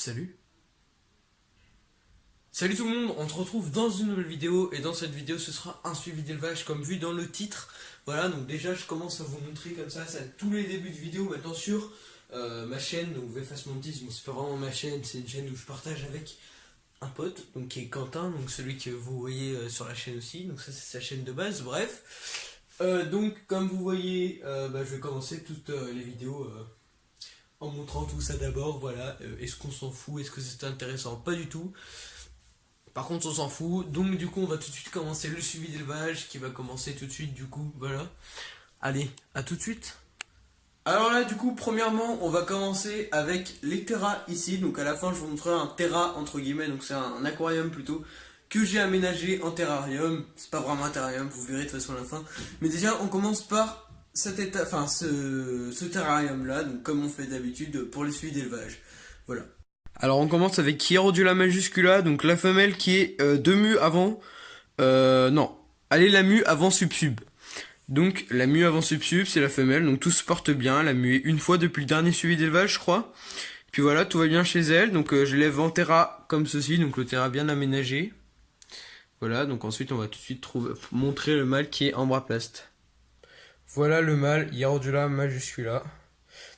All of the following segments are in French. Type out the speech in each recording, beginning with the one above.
Salut. Salut tout le monde, on se retrouve dans une nouvelle vidéo et dans cette vidéo ce sera un suivi d'élevage comme vu dans le titre. Voilà, donc déjà je commence à vous montrer comme ça tous les débuts de vidéo maintenant sur ma chaîne, donc VFast Montis. Bon, c'est pas vraiment ma chaîne, c'est une chaîne où je partage avec un pote, donc qui est Quentin, donc celui que vous voyez sur la chaîne aussi, donc ça c'est sa chaîne de base, bref. Donc comme vous voyez, je vais commencer toutes les vidéos en montrant tout ça d'abord, voilà. Est-ce qu'on s'en fout, est-ce que c'est intéressant? Pas du tout. Par contre, on s'en fout. Donc, du coup, on va tout de suite commencer le suivi d'élevage qui va commencer tout de suite. Du coup, voilà. Allez, à tout de suite. Alors là, du coup, premièrement, on va commencer avec les terras ici. Donc, à la fin, je vous montrerai un terra entre guillemets. Donc, c'est un aquarium plutôt que j'ai aménagé en terrarium. C'est pas vraiment un terrarium, vous verrez de toute façon à la fin. Mais déjà, on commence par ce terrarium là. Donc, comme on fait d'habitude pour le suivi d'élevage. Voilà. Alors on commence avec Hierodula majuscula, donc la femelle qui est 2 mues avant... non, elle est la mue avant sub-sub. Donc la mue avant sub-sub, c'est la femelle, donc tout se porte bien, elle a mué une fois depuis le dernier suivi d'élevage je crois. Puis voilà, tout va bien chez elle, donc je lève en terra comme ceci, donc le terra bien aménagé. Voilà, donc ensuite on va tout de suite montrer le mâle qui est ambraplast. Voilà le mâle Hierodula majuscula.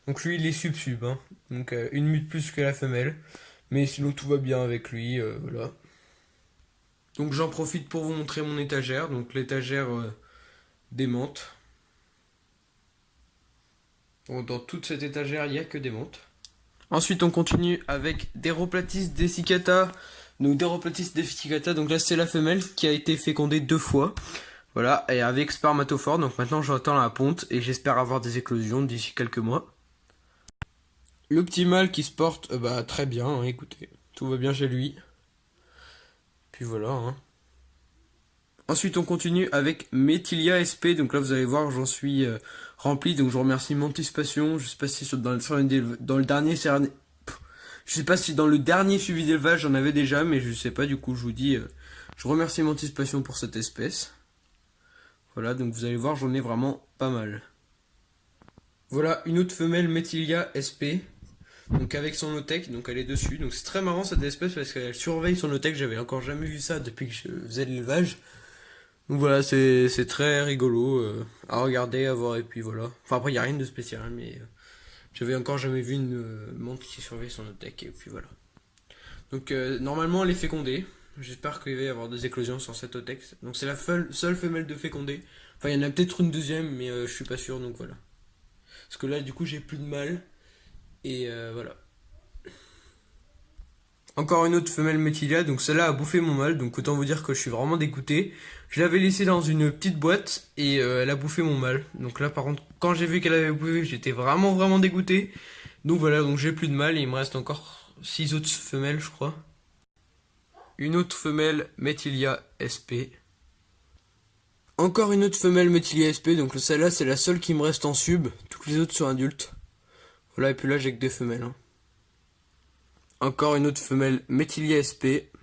Donc lui il est sub-sub, hein. Donc une mue de plus que la femelle. Mais sinon tout va bien avec lui, voilà. Donc j'en profite pour vous montrer mon étagère. Donc l'étagère des menthes. Bon, dans toute cette étagère, il n'y a que des menthes. Ensuite on continue avec Deroplatis desiccata. Donc Deroplatis desiccata, donc là c'est la femelle qui a été fécondée 2 fois. Voilà, et avec spermatophore. Donc maintenant j'attends la ponte et j'espère avoir des éclosions d'ici quelques mois. Le petit mâle qui se porte très bien, hein, écoutez, tout va bien chez lui. Puis voilà. Hein. Ensuite on continue avec Methylia SP, donc là vous allez voir j'en suis rempli, donc je remercie Montis Passion. Je sais pas si dans le dernier je sais pas si dans le dernier suivi d'élevage j'en avais déjà, mais je sais pas, du coup je vous dis je remercie Montis Passion pour cette espèce. Voilà, donc vous allez voir j'en ai vraiment pas mal. Voilà une autre femelle Methylia SP. Donc avec son otec, donc elle est dessus. Donc c'est très marrant cette espèce parce qu'elle surveille son otec. J'avais encore jamais vu ça depuis que je faisais de l'élevage. Donc voilà, c'est très rigolo à regarder, à voir et puis voilà. Enfin après il n'y a rien de spécial, hein, mais j'avais encore jamais vu une menthe qui surveille son otec et puis voilà. Donc normalement elle est fécondée. J'espère qu'il va y avoir des éclosions sur cette otec. Donc c'est la seule femelle de fécondée. Enfin il y en a peut-être une deuxième, mais je suis pas sûr, donc voilà. Parce que là du coup j'ai plus de mâles. Et voilà. Encore une autre femelle Methylia, donc celle-là a bouffé mon mâle, donc autant vous dire que je suis vraiment dégoûté. Je l'avais laissée dans une petite boîte et elle a bouffé mon mâle. Donc là par contre, quand j'ai vu qu'elle avait bouffé, j'étais vraiment dégoûté. Donc voilà, donc j'ai plus de mâle et il me reste encore 6 autres femelles je crois. Une autre femelle Methylia SP. Encore une autre femelle Methylia SP, donc celle-là c'est la seule qui me reste en sub, toutes les autres sont adultes. Voilà, et puis là j'ai que des femelles. Hein. Encore une autre femelle Methylia SP.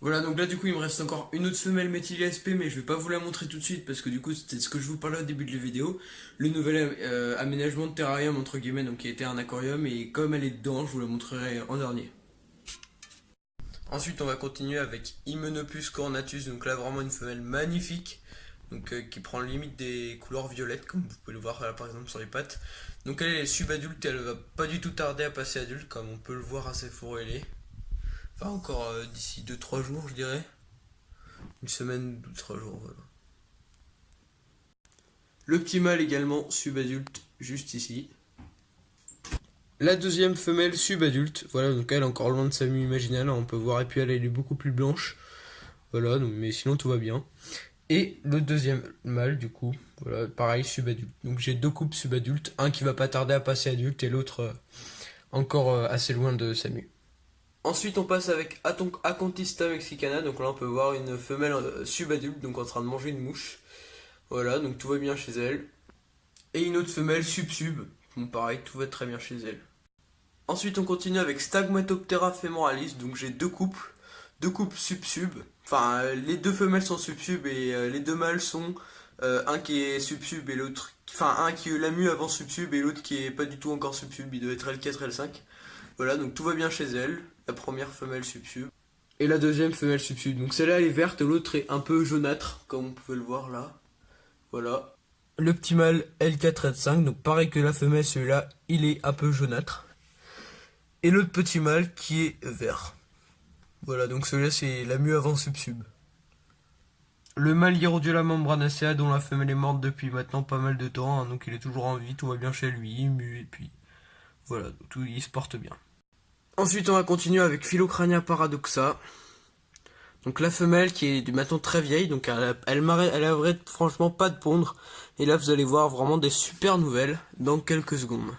Voilà, donc là du coup il me reste encore une autre femelle Methylia SP, mais je vais pas vous la montrer tout de suite parce que du coup c'était ce que je vous parlais au début de la vidéo. Le nouvel aménagement de terrarium entre guillemets, donc qui était un aquarium, et comme elle est dedans, je vous la montrerai en dernier. Ensuite on va continuer avec Hymenopus cornatus, donc là vraiment une femelle magnifique. Donc qui prend limite des couleurs violettes, comme vous pouvez le voir là, par exemple sur les pattes. Donc elle est subadulte et elle va pas du tout tarder à passer adulte, comme on peut le voir assez fourrelé. Enfin encore d'ici 2-3 jours je dirais. Une semaine, 2-3 jours, voilà. Le petit mâle également subadulte, juste ici. La deuxième femelle subadulte, voilà, donc elle est encore loin de sa mue imaginale, on peut voir, et puis elle est beaucoup plus blanche. Voilà, donc, mais sinon tout va bien. Et le deuxième mâle, du coup, voilà, pareil, subadulte. Donc j'ai 2 couples subadultes, un qui va pas tarder à passer adulte et l'autre encore assez loin de sa mue. Ensuite on passe avec Acontista mexicana, donc là on peut voir une femelle subadulte, donc en train de manger une mouche. Voilà, donc tout va bien chez elle. Et une autre femelle sub-sub, bon pareil, tout va très bien chez elle. Ensuite on continue avec Stagmatoptera femoralis, donc j'ai 2 couples sub-sub. Enfin, les 2 femelles sont sub-sub et les 2 mâles sont un qui est sub-sub et l'autre... Enfin, un qui est la mue avant sub-sub et l'autre qui est pas du tout encore sub-sub, il doit être L4, L5. Voilà, donc tout va bien chez elle. La première femelle sub-sub. Et la deuxième femelle sub-sub. Donc celle-là elle est verte et l'autre est un peu jaunâtre, comme vous pouvez le voir là. Voilà. Le petit mâle L4-5, donc pareil que la femelle, celui-là, il est un peu jaunâtre. Et l'autre petit mâle qui est vert. Voilà, donc celui-là c'est la mue avant sub-sub. Le mâle Hierodiola membranacea dont la femelle est morte depuis maintenant pas mal de temps, hein, donc il est toujours en vie, tout va bien chez lui, mue, et puis voilà, tout, il se porte bien. Ensuite on va continuer avec Philocrania paradoxa. Donc la femelle qui est maintenant très vieille, donc elle avait franchement pas de pondre. Et là vous allez voir vraiment des super nouvelles dans quelques secondes.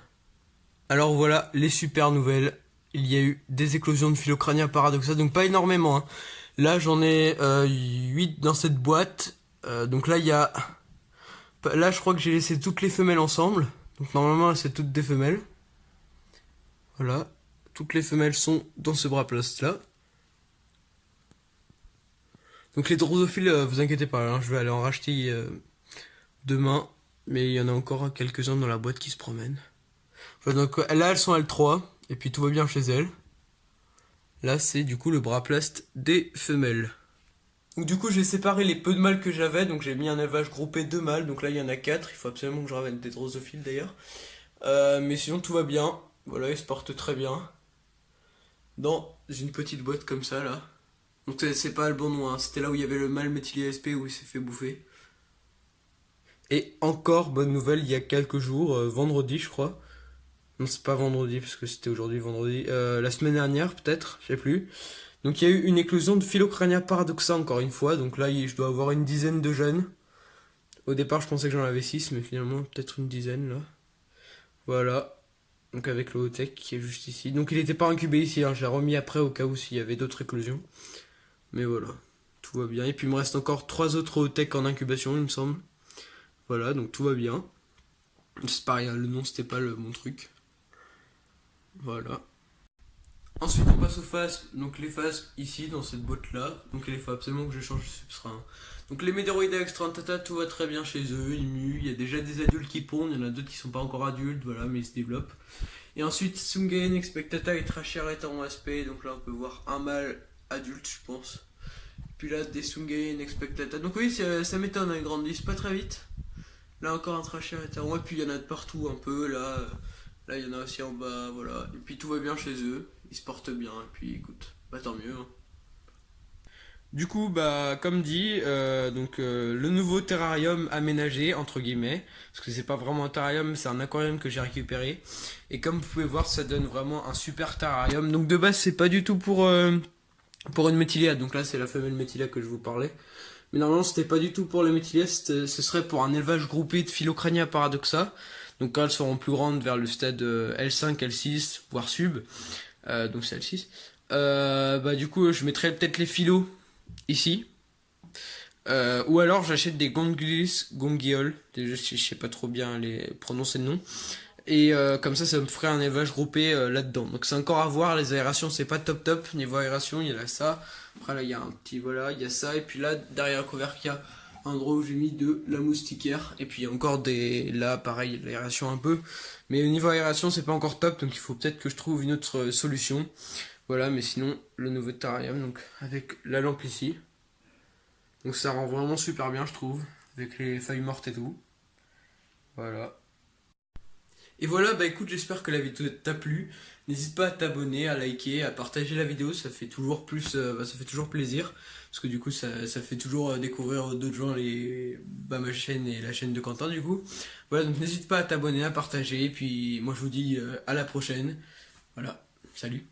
Alors voilà les super nouvelles. Il y a eu des éclosions de Philocrania paradoxa, donc pas énormément. Hein. Là j'en ai 8 dans cette boîte. Donc là il y a... Là je crois que j'ai laissé toutes les femelles ensemble. Donc normalement c'est toutes des femelles. Voilà. Toutes les femelles sont dans ce braplast là. Donc les drosophiles, vous inquiétez pas, hein, je vais aller en racheter demain. Mais il y en a encore quelques-uns dans la boîte qui se promènent. Voilà, donc là elles sont L3. Et puis tout va bien chez elles. Là c'est du coup le braplast des femelles. Donc du coup j'ai séparé les peu de mâles que j'avais. Donc j'ai mis un élevage groupé de mâles. Donc là il y en a 4. Il faut absolument que je ramène des drosophiles d'ailleurs. Mais sinon tout va bien. Voilà, ils se portent très bien. Dans une petite boîte comme ça là. Donc c'est pas le bon nom, hein. C'était là où il y avait le mâle méthylé SP où il s'est fait bouffer. Et encore bonne nouvelle, il y a quelques jours, vendredi je crois. Non c'est pas vendredi parce que c'était aujourd'hui vendredi. La semaine dernière peut-être, je sais plus. Donc il y a eu une éclosion de Philocrania paradoxa encore une fois. Donc là je dois avoir une dizaine de jeunes. Au départ je pensais que j'en avais 6 mais finalement peut-être une dizaine là. Voilà. Donc avec le Hotech qui est juste ici. Donc il n'était pas incubé ici, hein. J'ai remis après au cas où s'il y avait d'autres éclosions. Mais voilà, tout va bien. Et puis il me reste encore 3 autres Hotech en incubation, il me semble. Voilà, donc tout va bien. C'est pareil, hein, le nom c'était pas le bon truc. Voilà. Ensuite on passe aux phasmes. Donc les phasmes ici dans cette boîte là. Donc il faut absolument que je change de substrat. Donc les Mederoidea extrantata, tout va très bien chez eux, ils muent. Il y a déjà des adultes qui pondent, il y en a d'autres qui sont pas encore adultes, voilà, mais ils se développent. Et ensuite Sungaen expectata et Tracheret en aspect. Donc là on peut voir un mâle adulte je pense. Puis là des Sungaen expectata. Donc oui ça m'étonne, hein, ils grandissent pas très vite. Là encore un Tracheret en haut, et puis il y en a de partout un peu, là il y en a aussi en bas, voilà. Et puis tout va bien chez eux, ils se portent bien, et puis écoute, bah tant mieux. Hein. Du coup, bah comme dit, le nouveau terrarium aménagé entre guillemets, parce que c'est pas vraiment un terrarium, c'est un aquarium que j'ai récupéré. Et comme vous pouvez voir, ça donne vraiment un super terrarium. Donc de base, c'est pas du tout pour une méthylia. Donc là, c'est la femelle méthylia que je vous parlais. Mais normalement, c'était pas du tout pour les méthylias, ce serait pour un élevage groupé de Philocrania paradoxa. Donc quand elles seront plus grandes vers le stade L5, L6, voire sub. Donc c'est L6. Bah du coup, je mettrais peut-être les philos ici. Ou alors j'achète des gongioles. Je sais pas trop bien les prononcer le nom. Et comme ça me ferait un élevage groupé là-dedans. Donc c'est encore à voir, les aérations c'est pas top top. Niveau aération, il y a là ça. Après là il y a un petit, voilà, il y a ça. Et puis là, derrière le couvercle, il y a un endroit où j'ai mis de la moustiquaire. Et puis encore des, là pareil, l'aération un peu. Mais au niveau aération c'est pas encore top. Donc il faut peut-être que je trouve une autre solution. Voilà, mais sinon le nouveau terrarium, donc avec la lampe ici. Donc ça rend vraiment super bien je trouve. Avec les feuilles mortes et tout. Voilà. Et voilà, bah écoute, j'espère que la vidéo t'a plu. N'hésite pas à t'abonner, à liker, à partager la vidéo, ça fait toujours plus, ça fait toujours plaisir. Parce que du coup, ça fait toujours découvrir d'autres gens ma chaîne et la chaîne de Quentin du coup. Voilà, donc n'hésite pas à t'abonner, à partager. Et puis moi je vous dis à la prochaine. Voilà, salut.